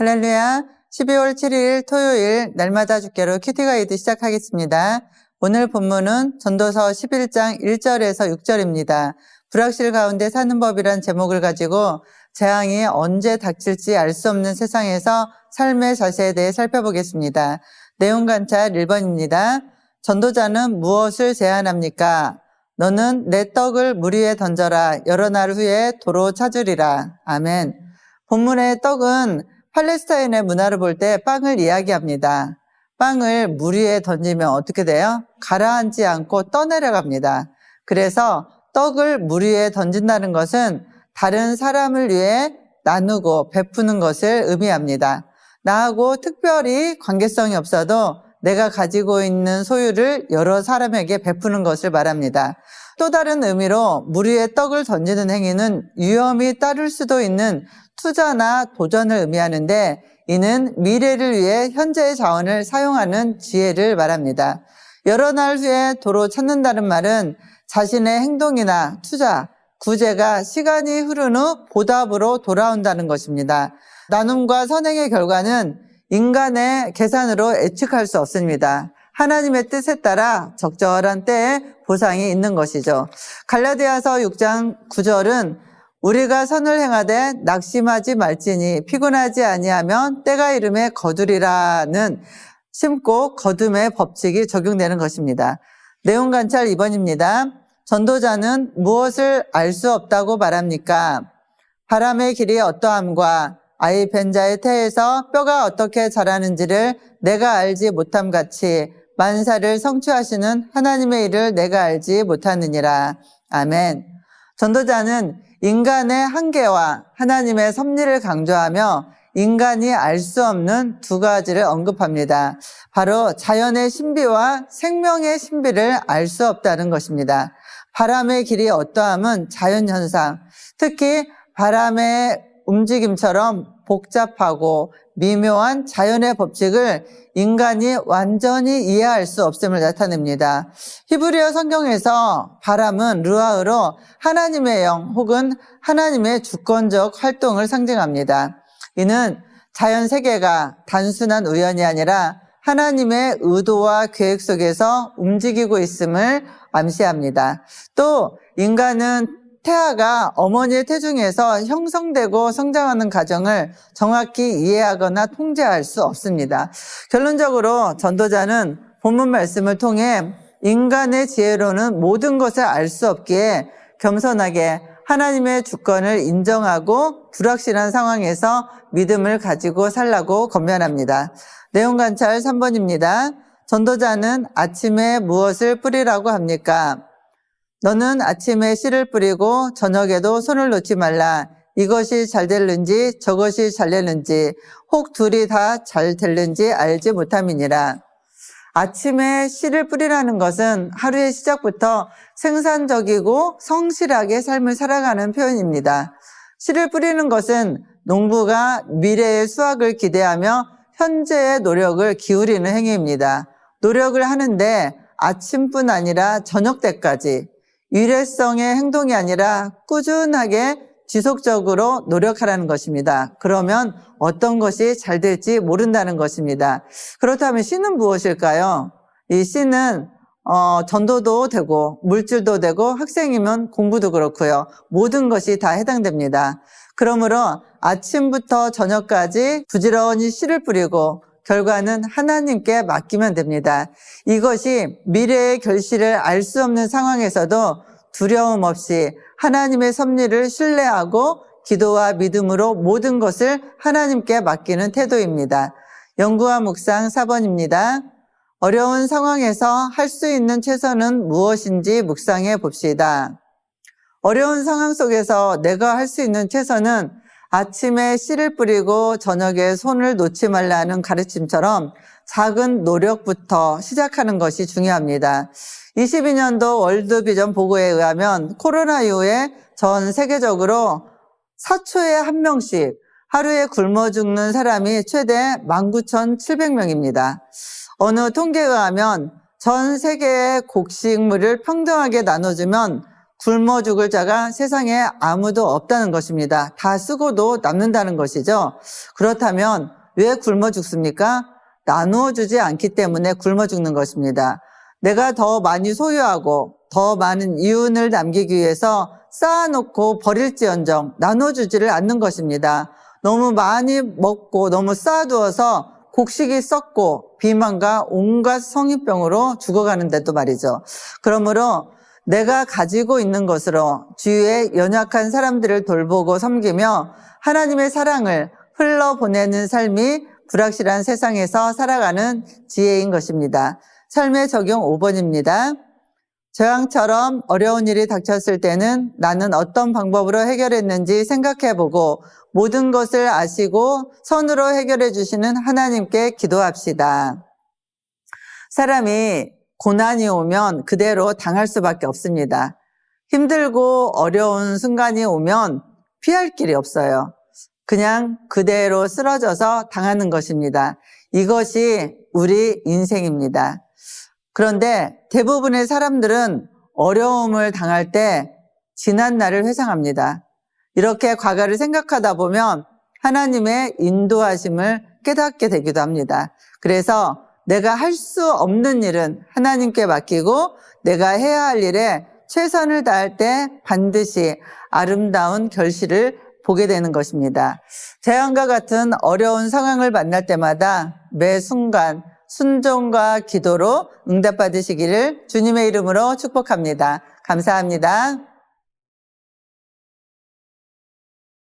할렐루야. 12월 7일 토요일 날마다 주께로 큐티 가이드 시작하겠습니다. 오늘 본문은 전도서 11장 1절에서 6절입니다. 불확실 가운데 사는 법이란 제목을 가지고 재앙이 언제 닥칠지 알 수 없는 세상에서 삶의 자세에 대해 살펴보겠습니다. 내용 관찰 1번입니다. 전도자는 무엇을 제안합니까? 너는 내 떡을 물 위에 던져라. 여러 날 후에 도로 찾으리라. 아멘. 본문의 떡은 팔레스타인의 문화를 볼 때 빵을 이야기합니다. 빵을 물 위에 던지면 어떻게 돼요? 가라앉지 않고 떠내려갑니다. 그래서 떡을 물 위에 던진다는 것은 다른 사람을 위해 나누고 베푸는 것을 의미합니다. 나하고 특별히 관계성이 없어도 내가 가지고 있는 소유를 여러 사람에게 베푸는 것을 말합니다. 또 다른 의미로 물 위에 떡을 던지는 행위는 위험이 따를 수도 있는 투자나 도전을 의미하는데, 이는 미래를 위해 현재의 자원을 사용하는 지혜를 말합니다. 여러 날 후에 도로 찾는다는 말은 자신의 행동이나 투자, 구제가 시간이 흐른 후 보답으로 돌아온다는 것입니다. 나눔과 선행의 결과는 인간의 계산으로 예측할 수 없습니다. 하나님의 뜻에 따라 적절한 때에 보상이 있는 것이죠. 갈라디아서 6장 9절은 우리가 선을 행하되 낙심하지 말지니 피곤하지 아니하면 때가 이름에 거두리라는 심고 거둠의 법칙이 적용되는 것입니다. 내용 관찰 2번입니다. 전도자는 무엇을 알 수 없다고 말합니까? 바람의 길이 어떠함과 아이 벤자의 태에서 뼈가 어떻게 자라는지를 내가 알지 못함 같이 만사를 성취하시는 하나님의 일을 내가 알지 못하느니라. 아멘. 전도자는 인간의 한계와 하나님의 섭리를 강조하며 인간이 알 수 없는 두 가지를 언급합니다. 바로 자연의 신비와 생명의 신비를 알 수 없다는 것입니다. 바람의 길이 어떠함은 자연현상, 특히 바람의 움직임처럼 복잡하고 미묘한 자연의 법칙을 인간이 완전히 이해할 수 없음을 나타냅니다. 히브리어 성경에서 바람은 르아흐로 하나님의 영 혹은 하나님의 주권적 활동을 상징합니다. 이는 자연 세계가 단순한 우연이 아니라 하나님의 의도와 계획 속에서 움직이고 있음을 암시합니다. 또 인간은 태아가 어머니의 태중에서 형성되고 성장하는 과정을 정확히 이해하거나 통제할 수 없습니다. 결론적으로 전도자는 본문 말씀을 통해 인간의 지혜로는 모든 것을 알 수 없기에 겸손하게 하나님의 주권을 인정하고 불확실한 상황에서 믿음을 가지고 살라고 권면합니다. 내용 관찰 3번입니다. 전도자는 아침에 무엇을 뿌리라고 합니까? 너는 아침에 씨를 뿌리고 저녁에도 손을 놓지 말라. 이것이 잘 될는지 저것이 잘 될는지 혹 둘이 다 잘 될는지 알지 못함이니라. 아침에 씨를 뿌리라는 것은 하루의 시작부터 생산적이고 성실하게 삶을 살아가는 표현입니다. 씨를 뿌리는 것은 농부가 미래의 수확을 기대하며 현재의 노력을 기울이는 행위입니다. 노력을 하는데 아침뿐 아니라 저녁 때까지 일회성의 행동이 아니라 꾸준하게 지속적으로 노력하라는 것입니다. 그러면 어떤 것이 잘 될지 모른다는 것입니다. 그렇다면 씨는 무엇일까요? 이 씨는 전도도 되고 물질도 되고 학생이면 공부도 그렇고요. 모든 것이 다 해당됩니다. 그러므로 아침부터 저녁까지 부지런히 씨를 뿌리고 결과는 하나님께 맡기면 됩니다. 이것이 미래의 결실을 알 수 없는 상황에서도 두려움 없이 하나님의 섭리를 신뢰하고 기도와 믿음으로 모든 것을 하나님께 맡기는 태도입니다. 연구와 묵상 4번입니다. 어려운 상황에서 할 수 있는 최선은 무엇인지 묵상해 봅시다. 어려운 상황 속에서 내가 할 수 있는 최선은 아침에 씨를 뿌리고 저녁에 손을 놓지 말라는 가르침처럼 작은 노력부터 시작하는 것이 중요합니다. 22년도 월드비전 보고에 의하면 코로나 이후에 전 세계적으로 4초에 1명씩 하루에 굶어 죽는 사람이 최대 19,700명입니다. 어느 통계에 의하면 전 세계의 곡식물을 평등하게 나눠주면 굶어 죽을 자가 세상에 아무도 없다는 것입니다. 다 쓰고도 남는다는 것이죠. 그렇다면 왜 굶어 죽습니까? 나누어 주지 않기 때문에 굶어 죽는 것입니다. 내가 더 많이 소유하고 더 많은 이윤을 남기기 위해서 쌓아놓고 버릴지언정 나눠주지를 않는 것입니다. 너무 많이 먹고 너무 쌓아두어서 곡식이 썩고 비만과 온갖 성인병으로 죽어가는데도 말이죠. 그러므로 내가 가지고 있는 것으로 주위의 연약한 사람들을 돌보고 섬기며 하나님의 사랑을 흘러보내는 삶이 불확실한 세상에서 살아가는 지혜인 것입니다. 삶의 적용 5번입니다. 저양처럼 어려운 일이 닥쳤을 때는 나는 어떤 방법으로 해결했는지 생각해보고 모든 것을 아시고 선으로 해결해 주시는 하나님께 기도합시다. 사람이 고난이 오면 그대로 당할 수밖에 없습니다. 힘들고 어려운 순간이 오면 피할 길이 없어요. 그냥 그대로 쓰러져서 당하는 것입니다. 이것이 우리 인생입니다. 그런데 대부분의 사람들은 어려움을 당할 때 지난 날을 회상합니다. 이렇게 과거를 생각하다 보면 하나님의 인도하심을 깨닫게 되기도 합니다. 그래서 내가 할 수 없는 일은 하나님께 맡기고 내가 해야 할 일에 최선을 다할 때 반드시 아름다운 결실을 보게 되는 것입니다. 재앙과 같은 어려운 상황을 만날 때마다 매 순간 순종과 기도로 응답받으시기를 주님의 이름으로 축복합니다. 감사합니다.